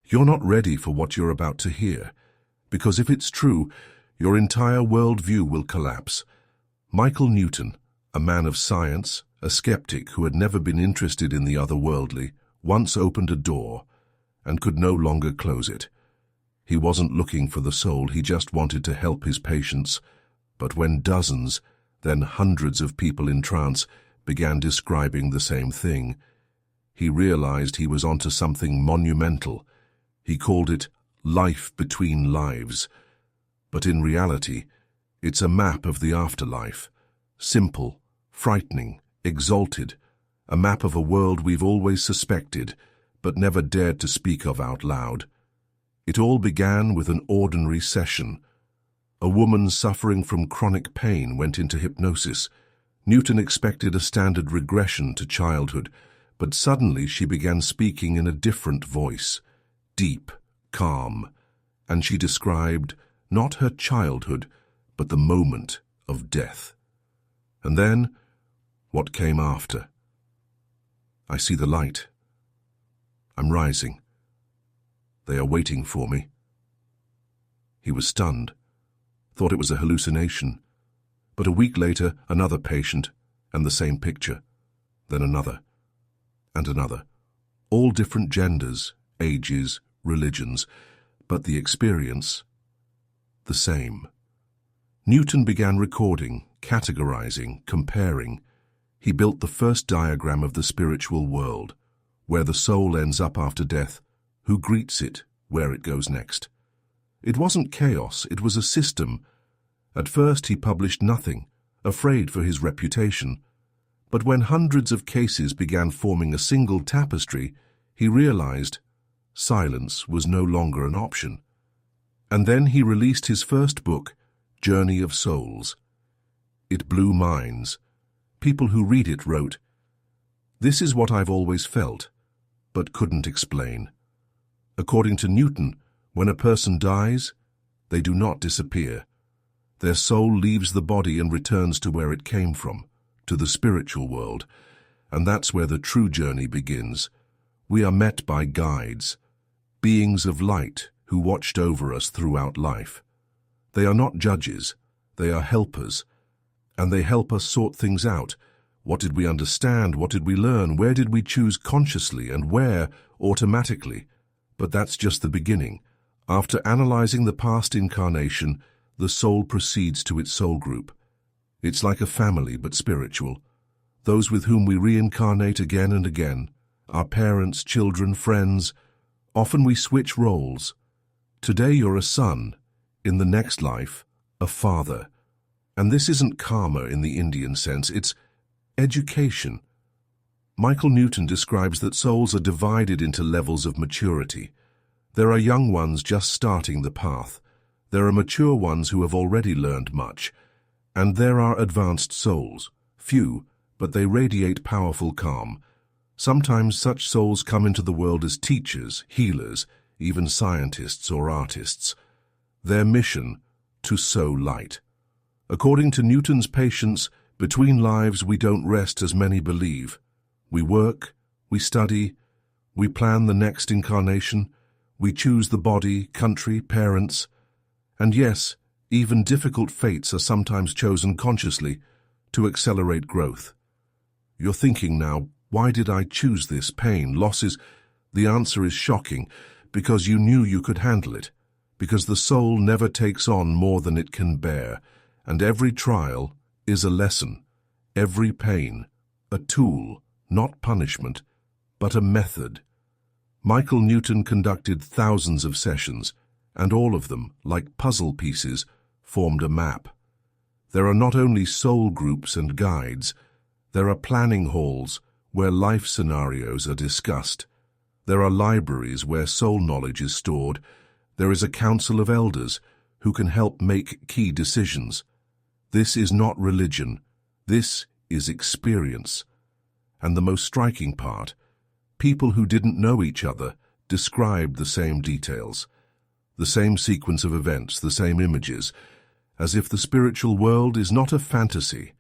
You're not ready for what you're about to hear, because if it's true, your entire worldview will collapse. Michael Newton, a man of science, a skeptic who had never been interested in the otherworldly, once opened a door and could no longer close it. He wasn't looking for the soul, he just wanted to help his patients. But when dozens, then hundreds of people in trance began describing the same thing, he realized he was onto something monumental. He called it life between lives. But in reality, it's a map of the afterlife. Simple, frightening, exalted. A map of a world we've always suspected, but never dared to speak of out loud. It all began with an ordinary session. A woman suffering from chronic pain went into hypnosis. Newton expected a standard regression to childhood, but suddenly she began speaking in a different voice, deep, calm, and she described not her childhood, but the moment of death. And then, what came after? I see the light. I'm rising. They are waiting for me. He was stunned, thought it was a hallucination. But a week later, another patient, and the same picture. Then another, and another. All different genders, ages, religions, but the experience, the same. Newton began recording, categorizing, comparing. He built the first diagram of the spiritual world, where the soul ends up after death, who greets it, where it goes next. It wasn't chaos, it was a system. At first he published nothing, afraid for his reputation. But when hundreds of cases began forming a single tapestry, he realized silence was no longer an option. And then he released his first book, Journey of Souls. It blew minds. People who read it wrote, "This is what I've always felt, but couldn't explain." According to Newton, when a person dies, they do not disappear. Their soul leaves the body and returns to where it came from, to the spiritual world, and that's where the true journey begins. We are met by guides, beings of light who watched over us throughout life. They are not judges, they are helpers, and they help us sort things out. What did we understand? What did we learn? Where did we choose consciously and where automatically? But that's just the beginning. After analyzing the past incarnation, the soul proceeds to its soul group. It's like a family, but spiritual. Those with whom we reincarnate again and again. Our parents, children, friends. Often we switch roles. Today you're a son. In the next life, a father. And this isn't karma in the Indian sense, it's education. Michael Newton describes that souls are divided into levels of maturity. There are young ones just starting the path. There are mature ones who have already learned much. And there are advanced souls, few, but they radiate powerful calm. Sometimes such souls come into the world as teachers, healers, even scientists or artists. Their mission, to sow light. According to Newton's patience, between lives we don't rest as many believe. We work, we study, we plan the next incarnation, we choose the body, country, parents. And yes, even difficult fates are sometimes chosen consciously to accelerate growth. You're thinking now, why did I choose this? Pain, losses? The answer is shocking, because you knew you could handle it, because the soul never takes on more than it can bear, and every trial is a lesson, every pain, a tool, not punishment, but a method. Michael Newton conducted thousands of sessions, and all of them, like puzzle pieces, formed a map. There are not only soul groups and guides, there are planning halls where life scenarios are discussed. There are libraries where soul knowledge is stored. There is a council of elders who can help make key decisions. This is not religion. This is experience. And the most striking part, people who didn't know each other described the same details, the same sequence of events, the same images, as if the spiritual world is not a fantasy,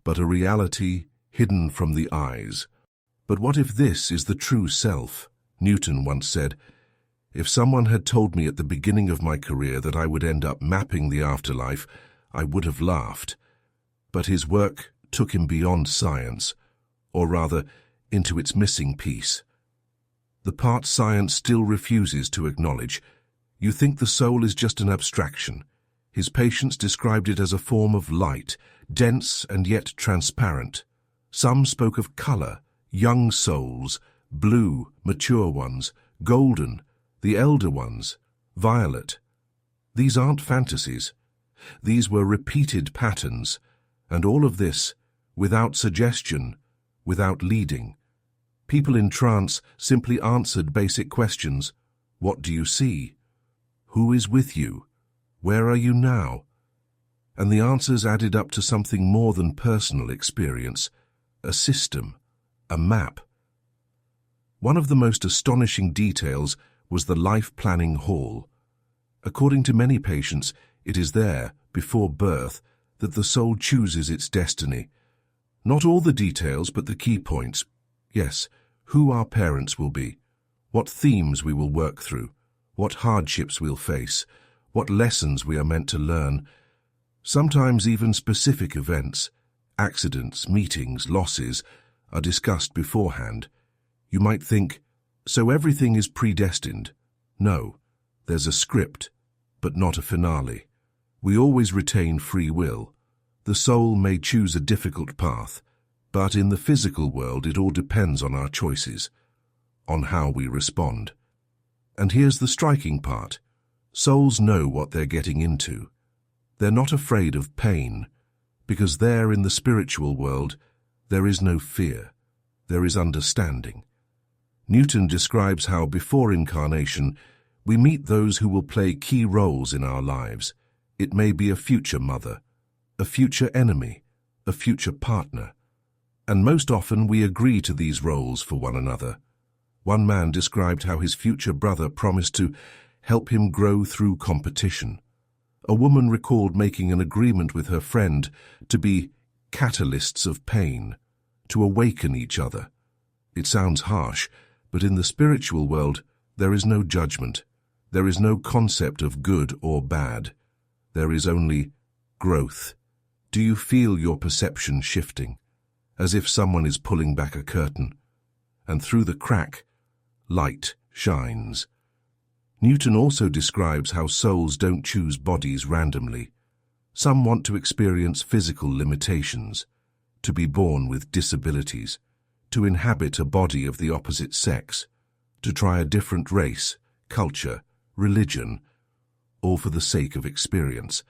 but a reality hidden from the eyes. But what if this is the true self? Newton once said, If someone had told me at the beginning of my career that I would end up mapping the afterlife, I would have laughed. But his work took him beyond science, or rather, into its missing piece. The part science still refuses to acknowledge. You think the soul is just an abstraction. His patients described it as a form of light, dense and yet transparent. Some spoke of color, young souls, blue, mature ones, golden, the elder ones, violet. These aren't fantasies. These were repeated patterns, and all of this without suggestion, without leading. People in trance simply answered basic questions. What do you see? Who is with you? Where are you now? And the answers added up to something more than personal experience, a system, a map. One of the most astonishing details was the life planning hall. According to many patients, it is there, before birth, that the soul chooses its destiny. Not all the details, but the key points. Yes, who our parents will be, what themes we will work through, what hardships we'll face, what lessons we are meant to learn. Sometimes even specific events, accidents, meetings, losses, are discussed beforehand. You might think, so everything is predestined. No, there's a script, but not a finale. We always retain free will. The soul may choose a difficult path, but in the physical world it all depends on our choices, on how we respond. And here's the striking part. Souls know what they're getting into. They're not afraid of pain, because there in the spiritual world, there is no fear. There is understanding. Newton describes how before incarnation, we meet those who will play key roles in our lives. It may be a future mother, a future enemy, a future partner. And most often we agree to these roles for one another. One man described how his future brother promised to help him grow through competition. A woman recalled making an agreement with her friend to be catalysts of pain, to awaken each other. It sounds harsh, but in the spiritual world, there is no judgment. There is no concept of good or bad. There is only growth. Do you feel your perception shifting, as if someone is pulling back a curtain, and through the crack, light shines? Newton also describes how souls don't choose bodies randomly. Some want to experience physical limitations, to be born with disabilities, to inhabit a body of the opposite sex, to try a different race, culture, religion, all for the sake of experience.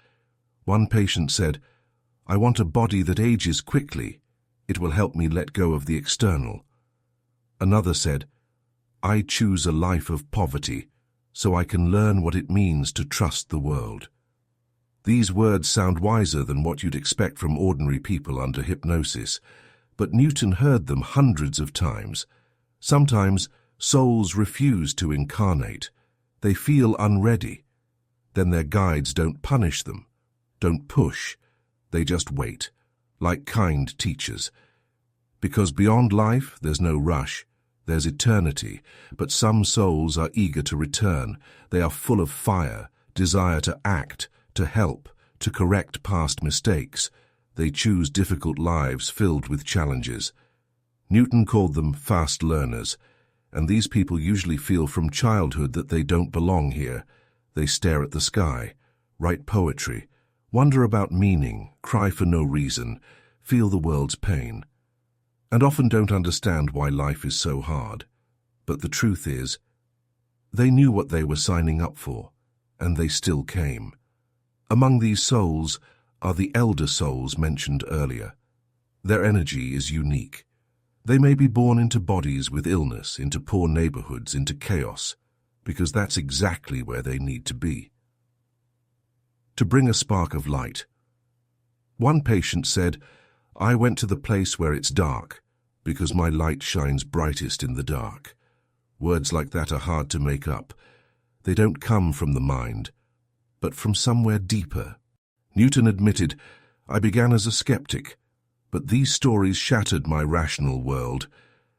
One patient said, "I want a body that ages quickly. It will help me let go of the external." Another said, "I choose a life of poverty, so I can learn what it means to trust the world." These words sound wiser than what you'd expect from ordinary people under hypnosis, but Newton heard them hundreds of times. Sometimes souls refuse to incarnate. They feel unready. Then their guides don't punish them, don't push. They just wait, like kind teachers. Because beyond life, there's no rush. There's eternity, but some souls are eager to return. They are full of fire, desire to act, to help, to correct past mistakes. They choose difficult lives filled with challenges. Newton called them fast learners, and these people usually feel from childhood that they don't belong here. They stare at the sky, write poetry, wonder about meaning, cry for no reason, feel the world's pain, and often don't understand why life is so hard. But the truth is, they knew what they were signing up for, and they still came. Among these souls are the elder souls mentioned earlier. Their energy is unique. They may be born into bodies with illness, into poor neighborhoods, into chaos, because that's exactly where they need to be. To bring a spark of light. One patient said, "I went to the place where it's dark, because my light shines brightest in the dark." Words like that are hard to make up. They don't come from the mind, but from somewhere deeper. Newton admitted, "I began as a skeptic, but these stories shattered my rational world,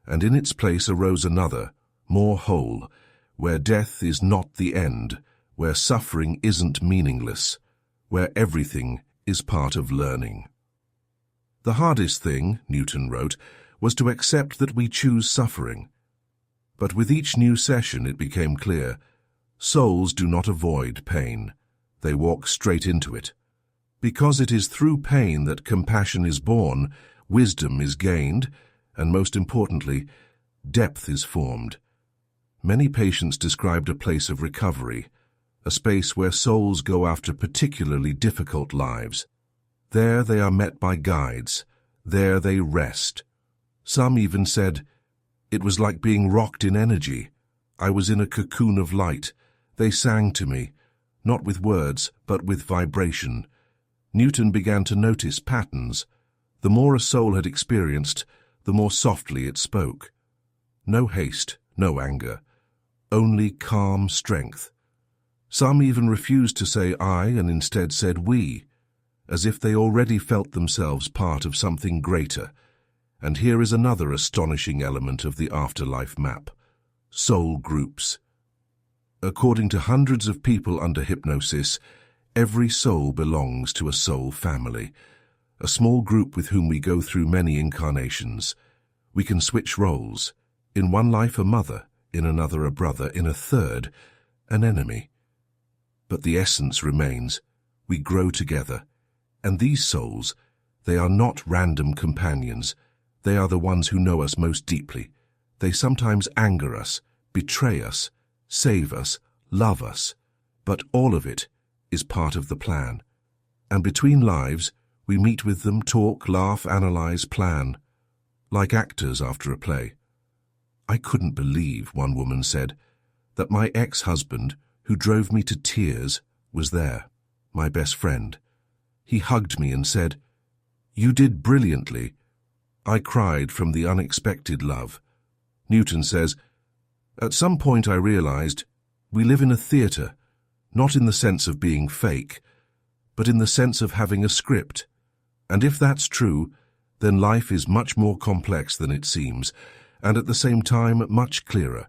and in its place arose another, more whole, where death is not the end, where suffering isn't meaningless, where everything is part of learning. The hardest thing, Newton wrote, was to accept that we choose suffering. But with each new session it became clear, souls do not avoid pain. They walk straight into it. Because it is through pain that compassion is born, wisdom is gained, and most importantly, depth is formed. Many patients described a place of recovery, a space where souls go after particularly difficult lives. There they are met by guides. There they rest. Some even said, "It was like being rocked in energy. I was in a cocoon of light. They sang to me, not with words, but with vibration." Newton began to notice patterns. The more a soul had experienced, the more softly it spoke. No haste, no anger, only calm strength. Some even refused to say "I" and instead said "we," as if they already felt themselves part of something greater. And here is another astonishing element of the afterlife map: soul groups. According to hundreds of people under hypnosis, every soul belongs to a soul family, a small group with whom we go through many incarnations. We can switch roles. In one life a mother, in another a brother, in a third an enemy. But the essence remains. We grow together. And these souls, they are not random companions. They are the ones who know us most deeply. They sometimes anger us, betray us, save us, love us. But all of it is part of the plan. And between lives, we meet with them, talk, laugh, analyze, plan. Like actors after a play. "I couldn't believe," one woman said, "that my ex-husband, who drove me to tears, was there, my best friend. He hugged me and said, 'You did brilliantly.' I cried from the unexpected love." Newton says, "At some point I realized we live in a theater, not in the sense of being fake, but in the sense of having a script. And if that's true, then life is much more complex than it seems, and at the same time much clearer.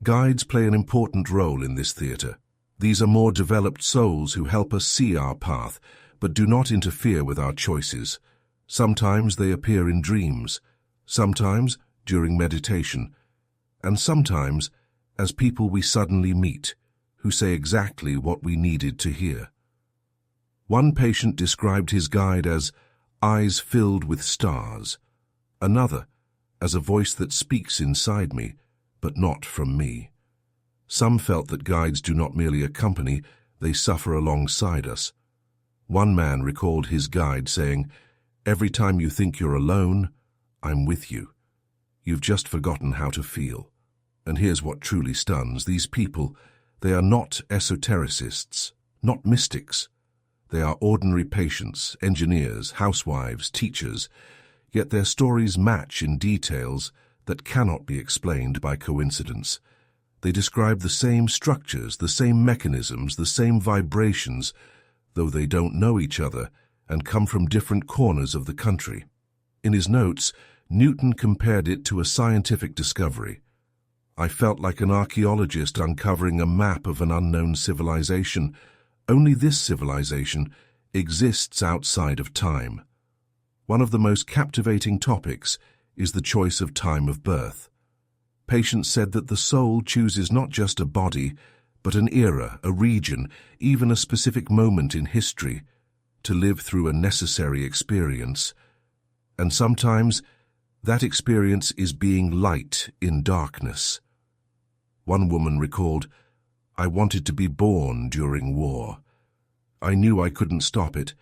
Guides play an important role in this theater. These are more developed souls who help us see our path, but do not interfere with our choices. Sometimes they appear in dreams, sometimes during meditation, and sometimes as people we suddenly meet, who say exactly what we needed to hear." One patient described his guide as eyes filled with stars, another as a voice that speaks inside me, but not from me. Some felt that guides do not merely accompany, they suffer alongside us. One man recalled his guide saying, "Every time you think you're alone, I'm with you. You've just forgotten how to feel." And here's what truly stuns. These people, they are not esotericists, not mystics. They are ordinary patients, engineers, housewives, teachers, yet their stories match in details that cannot be explained by coincidence. They describe the same structures, the same mechanisms, the same vibrations, though they don't know each other and come from different corners of the country. In his notes, Newton compared it to a scientific discovery. "I felt like an archaeologist uncovering a map of an unknown civilization. Only this civilization exists outside of time." One of the most captivating topics is the choice of time of birth. Patients said that the soul chooses not just a body, but an era, a region, even a specific moment in history, to live through a necessary experience. And sometimes that experience is being light in darkness. One woman recalled, "I wanted to be born during war. I knew I couldn't stop it,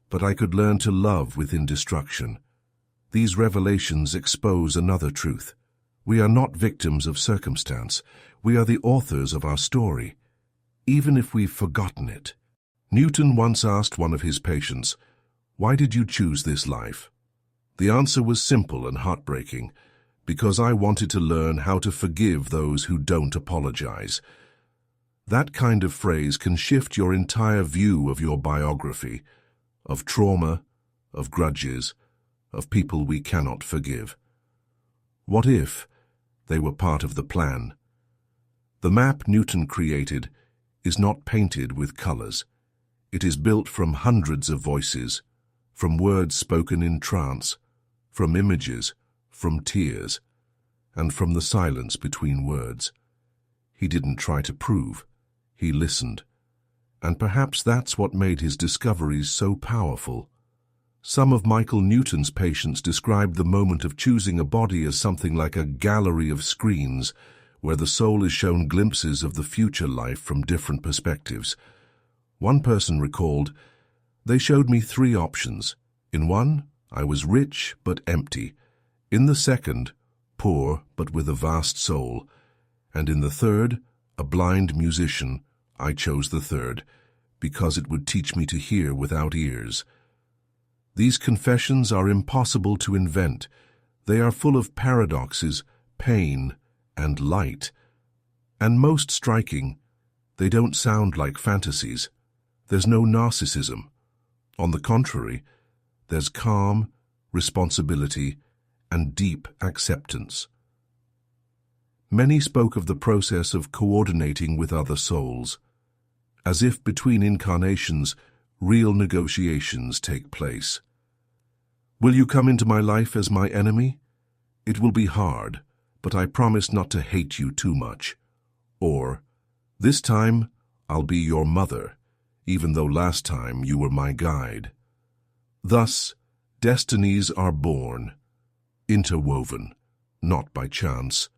but I could learn to love within destruction." These revelations expose another truth. We are not victims of circumstance. We are the authors of our story, even if we've forgotten it. Newton once asked one of his patients, "Why did you choose this life?" The answer was simple and heartbreaking: "Because I wanted to learn how to forgive those who don't apologize." That kind of phrase can shift your entire view of your biography, of trauma, of grudges, of people we cannot forgive. What if they were part of the plan? The map Newton created is not painted with colors. It is built from hundreds of voices, from words spoken in trance, from images, from tears, and from the silence between words. He didn't try to prove, he listened. And perhaps that's what made his discoveries so powerful. Some of Michael Newton's patients described the moment of choosing a body as something like a gallery of screens, where the soul is shown glimpses of the future life from different perspectives. One person recalled, "They showed me 3 options. In one, I was rich but empty. In the second, poor but with a vast soul. And in the third, a blind musician. I chose the third, because it would teach me to hear without ears." These confessions are impossible to invent. They are full of paradoxes, pain, and light. And most striking, they don't sound like fantasies. There's no narcissism. On the contrary, there's calm, responsibility, and deep acceptance. Many spoke of the process of coordinating with other souls, as if between incarnations, real negotiations take place. "Will you come into my life as my enemy? It will be hard, but I promise not to hate you too much." Or, "This time, I'll be your mother, even though last time you were my guide." Thus, destinies are born, interwoven, not by chance,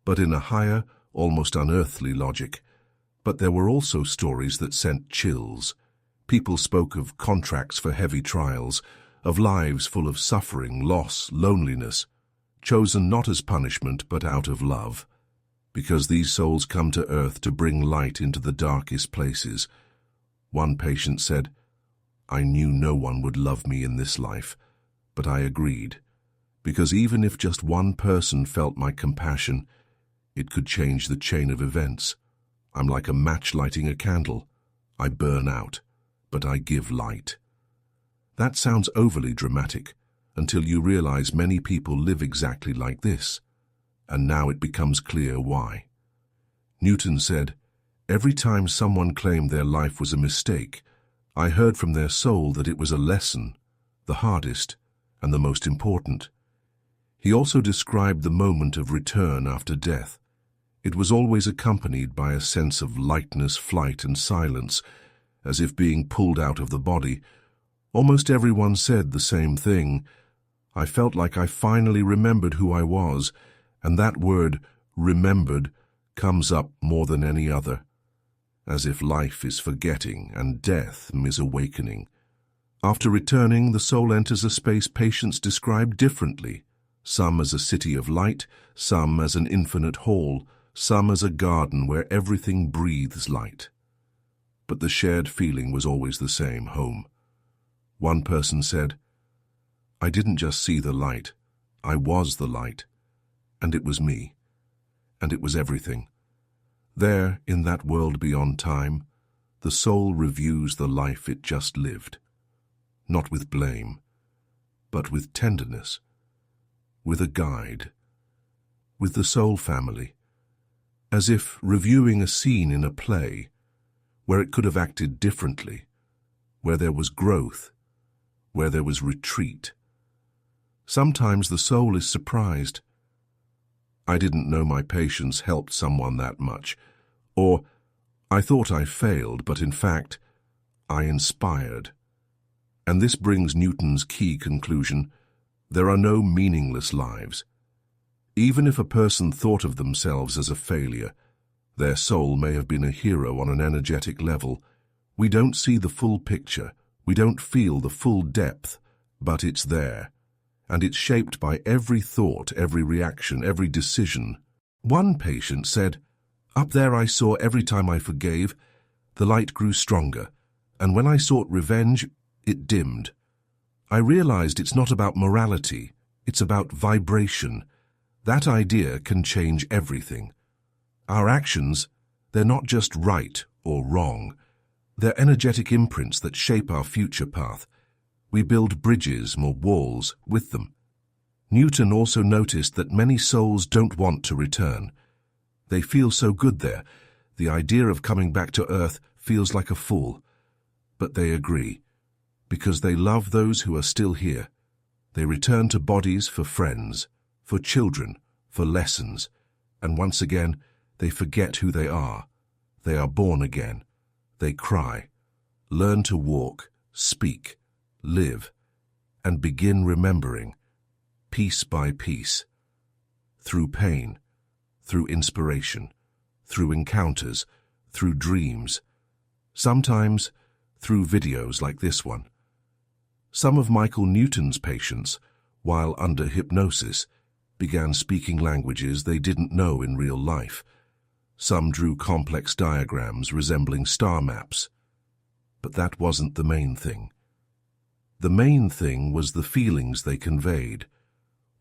but in a higher, almost unearthly logic. But there were also stories that sent chills. People spoke of contracts for heavy trials, of lives full of suffering, loss, loneliness, chosen not as punishment but out of love, because these souls come to earth to bring light into the darkest places. One patient said, "I knew no one would love me in this life, but I agreed, because even if just one person felt my compassion, it could change the chain of events. I'm like a match lighting a candle. I burn out, but I give light." That sounds overly dramatic, until you realize many people live exactly like this, and now it becomes clear why. Newton said, "Every time someone claimed their life was a mistake, I heard from their soul that it was a lesson, the hardest and the most important." He also described the moment of return after death. It was always accompanied by a sense of lightness, flight, and silence, as if being pulled out of the body. Almost everyone said the same thing. "I felt like I finally remembered who I was," and that word, remembered, comes up more than any other, as if life is forgetting and death is awakening. After returning, the soul enters a space patients describe differently, some as a city of light, some as an infinite hall, some as a garden where everything breathes light. But the shared feeling was always the same, home. One person said, "I didn't just see the light, I was the light, and it was me, and it was everything." There, in that world beyond time, the soul reviews the life it just lived, not with blame, but with tenderness, with a guide, with the soul family, as if reviewing a scene in a play where it could have acted differently, where there was growth, where there was retreat. Sometimes the soul is surprised. "I didn't know my patience helped someone that much," or "I thought I failed, but in fact, I inspired." And this brings Newton's key conclusion: there are no meaningless lives. Even if a person thought of themselves as a failure, their soul may have been a hero on an energetic level. We don't see the full picture, we don't feel the full depth, but it's there, and it's shaped by every thought, every reaction, every decision. One patient said, "Up there I saw every time I forgave, the light grew stronger, and when I sought revenge, it dimmed. I realized it's not about morality, it's about vibration. That idea can change everything. Our actions, they're not just right or wrong. They're energetic imprints that shape our future path. We build bridges or walls with them." Newton also noticed that many souls don't want to return. They feel so good there. The idea of coming back to Earth feels like a fall. But they agree, because they love those who are still here. They return to bodies for friends, for children, for lessons, and once again, they forget who they are. They are born again. They cry, learn to walk, speak, live, and begin remembering, piece by piece, through pain, through inspiration, through encounters, through dreams, sometimes through videos like this one. Some of Michael Newton's patients, while under hypnosis, began speaking languages they didn't know in real life. Some drew complex diagrams resembling star maps. But that wasn't the main thing. The main thing was the feelings they conveyed.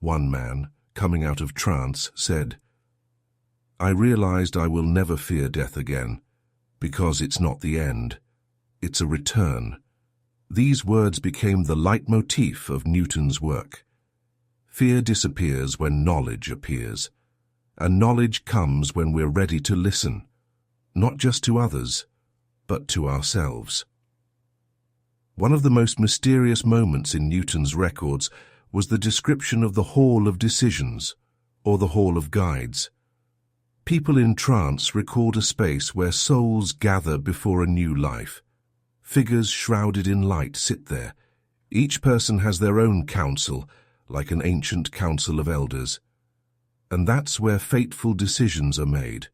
One man, coming out of trance, said, "I realized I will never fear death again, because it's not the end. It's a return." These words became the leitmotif of Newton's work. Fear disappears when knowledge appears, and knowledge comes when we're ready to listen, not just to others, but to ourselves. One of the most mysterious moments in Newton's records was the description of the Hall of Decisions, or the Hall of Guides. People in trance record a space where souls gather before a new life. Figures shrouded in light sit there. Each person has their own council, like an ancient council of elders. And that's where fateful decisions are made.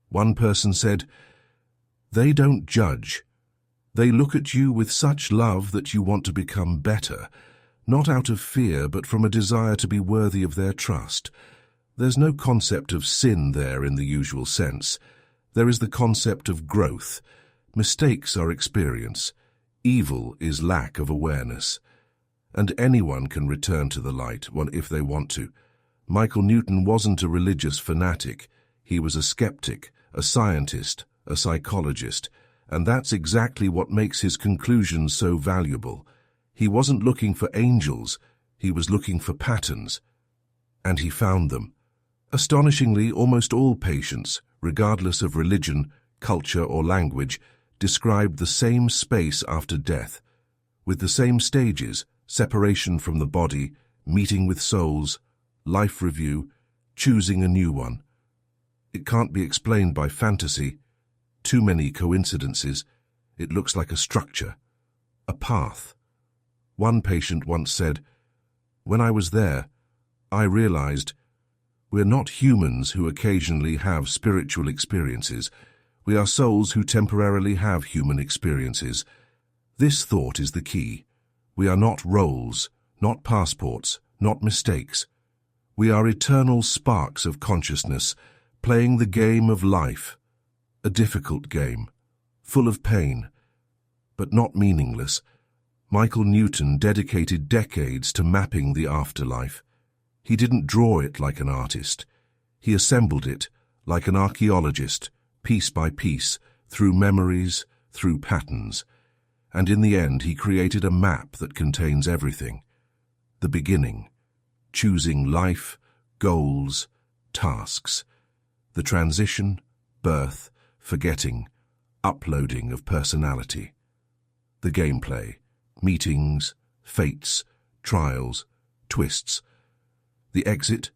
One person said, "They don't judge. They look at you with such love that you want to become better, not out of fear, but from a desire to be worthy of their trust. There's no concept of sin there in the usual sense. There is the concept of growth. Mistakes are experience. Evil is lack of awareness. And anyone can return to the light if they want to. Michael Newton wasn't a religious fanatic. He was a skeptic, a scientist, a psychologist, and that's exactly what makes his conclusions so valuable. He wasn't looking for angels, he was looking for patterns. And he found them. Astonishingly, almost all patients, regardless of religion, culture, or language, described the same space after death, with the same stages: separation from the body, meeting with souls, life review, choosing a new one. It can't be explained by fantasy, too many coincidences. It looks like a structure, a path. One patient once said, "When I was there, I realized we're not humans who occasionally have spiritual experiences. We are souls who temporarily have human experiences. This thought is the key. We are not roles, not passports, not mistakes. We are eternal sparks of consciousness, playing the game of life, a difficult game, full of pain, but not meaningless." Michael Newton dedicated decades to mapping the afterlife. He didn't draw it like an artist. He assembled it like an archaeologist, piece by piece, through memories, through patterns. And in the end, he created a map that contains everything. The beginning, choosing life, goals, tasks. The transition, birth, forgetting, uploading of personality. The gameplay, meetings, fates, trials, twists. The exit,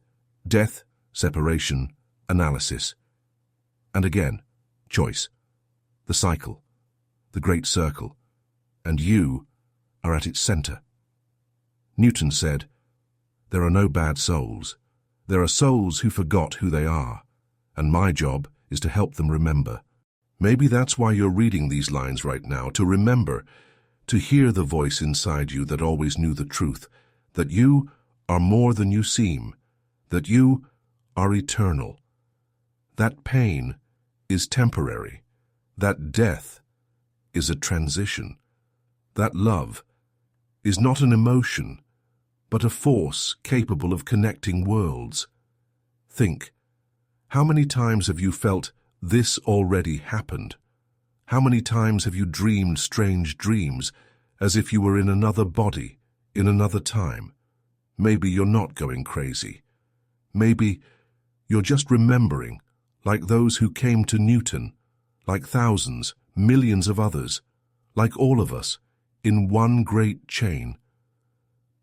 death, separation, analysis. And again, choice. The cycle, the great circle. And you are at its center. Newton said, "There are no bad souls. There are souls who forgot who they are, and my job is to help them remember." Maybe that's why you're reading these lines right now, to remember, to hear the voice inside you that always knew the truth, that you are more than you seem, that you are eternal. That pain is temporary. That death is a transition. That love is not an emotion, but a force capable of connecting worlds. Think, how many times have you felt this already happened? How many times have you dreamed strange dreams, as if you were in another body, in another time? Maybe you're not going crazy. Maybe you're just remembering, like those who came to Newton, like thousands, millions of others, like all of us, in one great chain.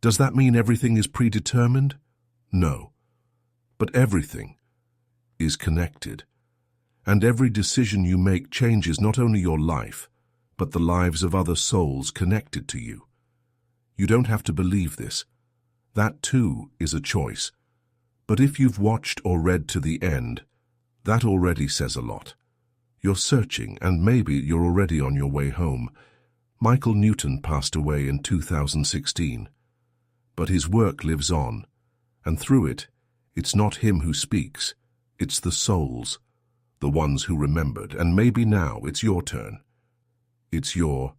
Does that mean everything is predetermined? No. But everything is connected. And every decision you make changes not only your life, but the lives of other souls connected to you. You don't have to believe this. That too is a choice. But if you've watched or read to the end, that already says a lot. You're searching, and maybe you're already on your way home. Michael Newton passed away in 2016. But his work lives on, and through it, it's not him who speaks, it's the souls, the ones who remembered, and maybe now it's your turn. It's your